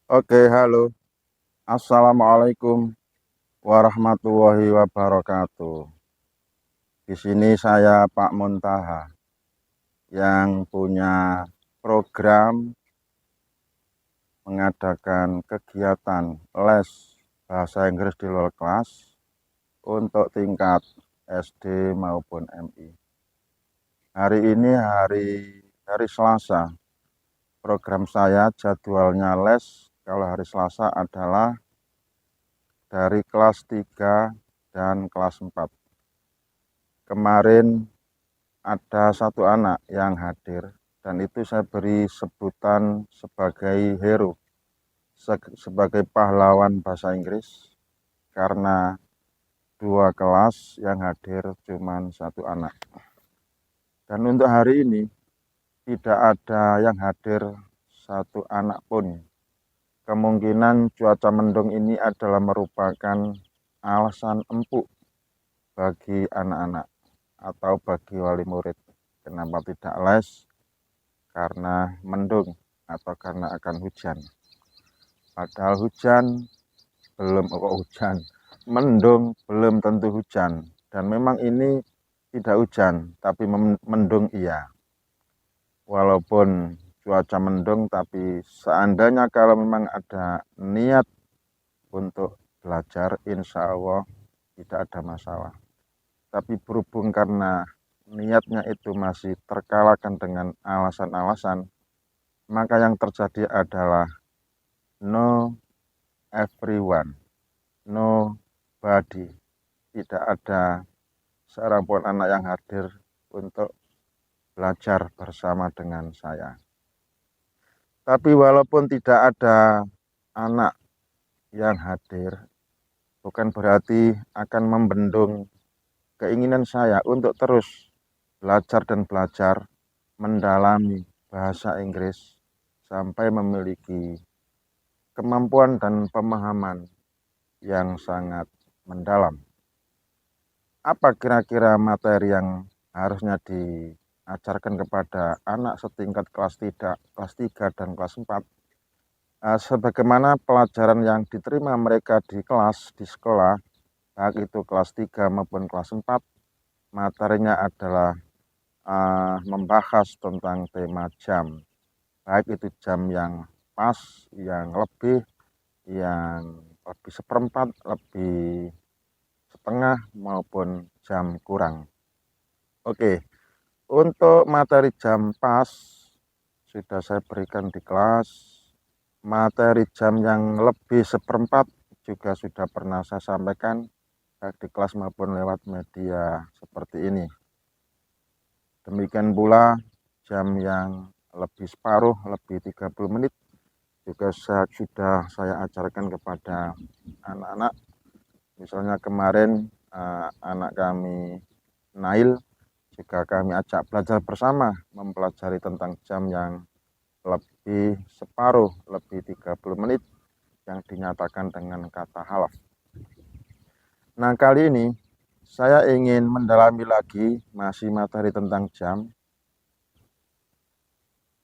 Oke, halo. Assalamualaikum warahmatullahi wabarakatuh. Di sini saya Pak Muntaha yang punya program mengadakan kegiatan les bahasa Inggris di luar kelas untuk tingkat SD maupun MI. Hari ini hari Selasa. Program saya jadwalnya les kalau hari Selasa adalah dari kelas 3 dan kelas 4. Kemarin ada satu anak yang hadir dan itu saya beri sebutan sebagai hero, sebagai pahlawan bahasa Inggris karena 2 kelas yang hadir cuma satu anak. Dan untuk hari ini tidak ada yang hadir satu anak pun. Kemungkinan cuaca mendung ini adalah merupakan alasan empuk bagi anak-anak atau bagi wali murid. Kenapa tidak les? Karena mendung atau karena akan hujan. Padahal mendung belum tentu hujan. Dan memang ini tidak hujan, tapi mendung iya. Walaupun cuaca mendung, tapi seandainya kalau memang ada niat untuk belajar, insya Allah tidak ada masalah. Tapi berhubung karena niatnya itu masih terkalahkan dengan alasan-alasan, maka yang terjadi adalah no everyone, nobody. Tidak ada seorang pun anak yang hadir untuk belajar bersama dengan saya. Tapi walaupun tidak ada anak yang hadir, bukan berarti akan membendung keinginan saya untuk terus belajar dan belajar mendalami bahasa Inggris sampai memiliki kemampuan dan pemahaman yang sangat mendalam. Apa kira-kira materi yang harusnya diajarkan kepada anak setingkat kelas 3 dan kelas 4? Sebagaimana pelajaran yang diterima mereka di kelas, di sekolah, baik itu kelas 3 maupun kelas 4, materinya adalah membahas tentang tema jam, baik itu jam yang pas, yang lebih seperempat, lebih setengah maupun jam kurang. Oke, untuk materi jam pas sudah saya berikan di kelas. Materi jam yang lebih seperempat juga sudah pernah saya sampaikan baik di kelas maupun lewat media seperti ini. Demikian pula jam yang lebih separuh, lebih 30 menit juga sudah saya ajarkan kepada anak-anak. Misalnya kemarin anak kami Nail juga kami ajak belajar bersama mempelajari tentang jam yang lebih separuh, lebih 30 menit yang dinyatakan dengan kata halaf. Nah, kali ini saya ingin mendalami lagi masih materi tentang jam.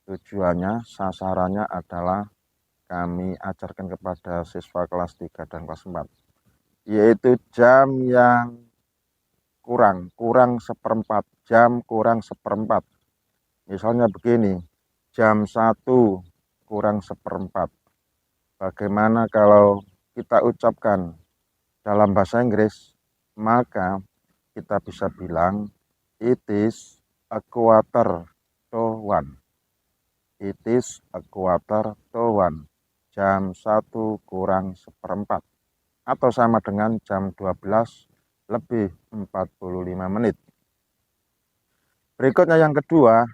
Tujuannya, sasarannya adalah kami ajarkan kepada siswa kelas 3 dan kelas 4, yaitu jam yang kurang seperempat, Misalnya begini, jam 1 kurang seperempat. Bagaimana kalau kita ucapkan dalam bahasa Inggris, maka kita bisa bilang it is a quarter to one. It is a quarter to one. Jam 1 kurang seperempat. Atau sama dengan jam 12 lebih 45 menit. Berikutnya yang kedua,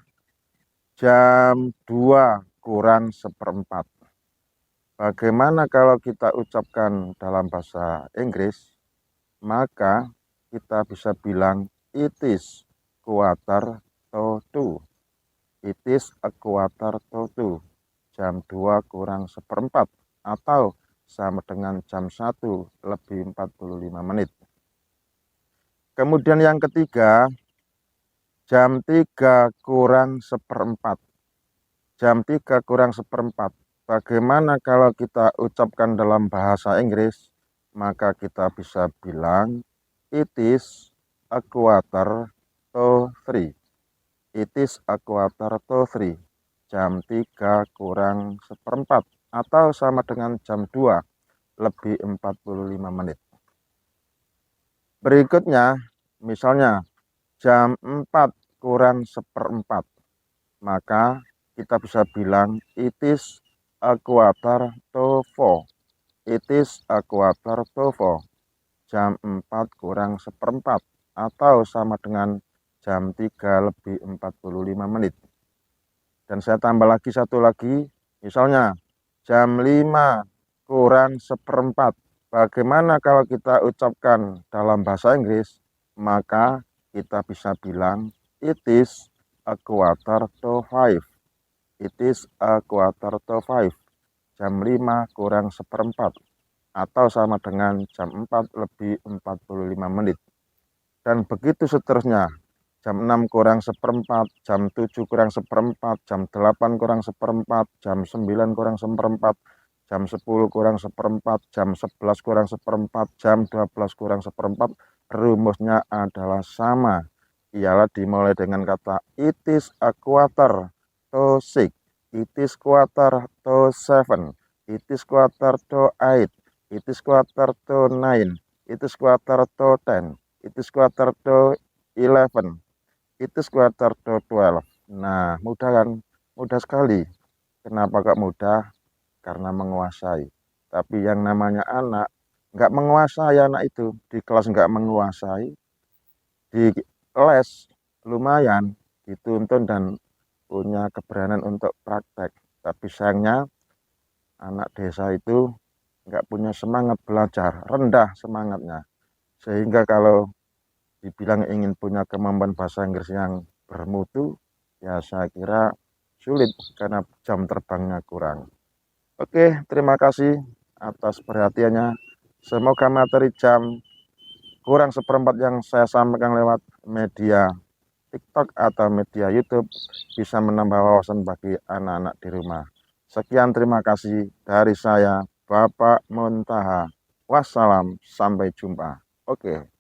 jam 2 kurang seperempat. Bagaimana kalau kita ucapkan dalam bahasa Inggris, maka kita bisa bilang it is quarter to two. It is a quarter to two. Jam 2 kurang seperempat atau sama dengan jam 1 lebih 45 menit. Kemudian yang ketiga, jam 3 kurang seperempat. Jam 3 kurang seperempat. bagaimana kalau kita ucapkan dalam bahasa Inggris? Maka kita bisa bilang it is a quarter to 3. It is a quarter to 3. Jam 3 kurang seperempat atau sama dengan jam 2 lebih 45 menit. Berikutnya, misalnya jam 4 kurang seperempat. Maka kita bisa bilang it is a quarter to 4. It is a quarter to 4. Jam 4 kurang seperempat atau sama dengan jam 3 lebih 45 menit. Dan saya tambah lagi satu lagi, misalnya jam 5 kurang seperempat. Bagaimana kalau kita ucapkan dalam bahasa Inggris? Maka kita bisa bilang it is a quarter to 5. It is a quarter to 5. Jam 5 kurang seperempat atau sama dengan jam 4 lebih 45 menit. Dan begitu seterusnya. Jam 6 kurang seperempat, jam 7 kurang seperempat, jam 8 kurang seperempat, jam 9 kurang seperempat, jam 10 kurang seperempat, jam 11 kurang seperempat, jam 12 kurang seperempat. Rumusnya adalah sama. Ialah dimulai dengan kata it is a quarter to 6, it is quarter to 7, it is quarter to 8, it is quarter to 9, it is quarter to 10, it is quarter to 11, it is quarter to 12. Nah, mudah kan? Mudah sekali. Kenapa kok mudah? Karena menguasai. Tapi yang namanya anak nggak menguasai, anak itu di kelas nggak menguasai, di les lumayan dituntun dan punya keberanian untuk praktek. Tapi sayangnya anak desa itu nggak punya semangat belajar, rendah semangatnya. Sehingga kalau dibilang ingin punya kemampuan bahasa Inggris yang bermutu, ya saya kira sulit karena jam terbangnya kurang. Oke, terima kasih atas perhatiannya. Semoga materi jam kurang seperempat yang saya sampaikan lewat media TikTok atau media YouTube bisa menambah wawasan bagi anak-anak di rumah. Sekian, terima kasih dari saya, Bapak Muntaha. Wassalam, sampai jumpa. Oke.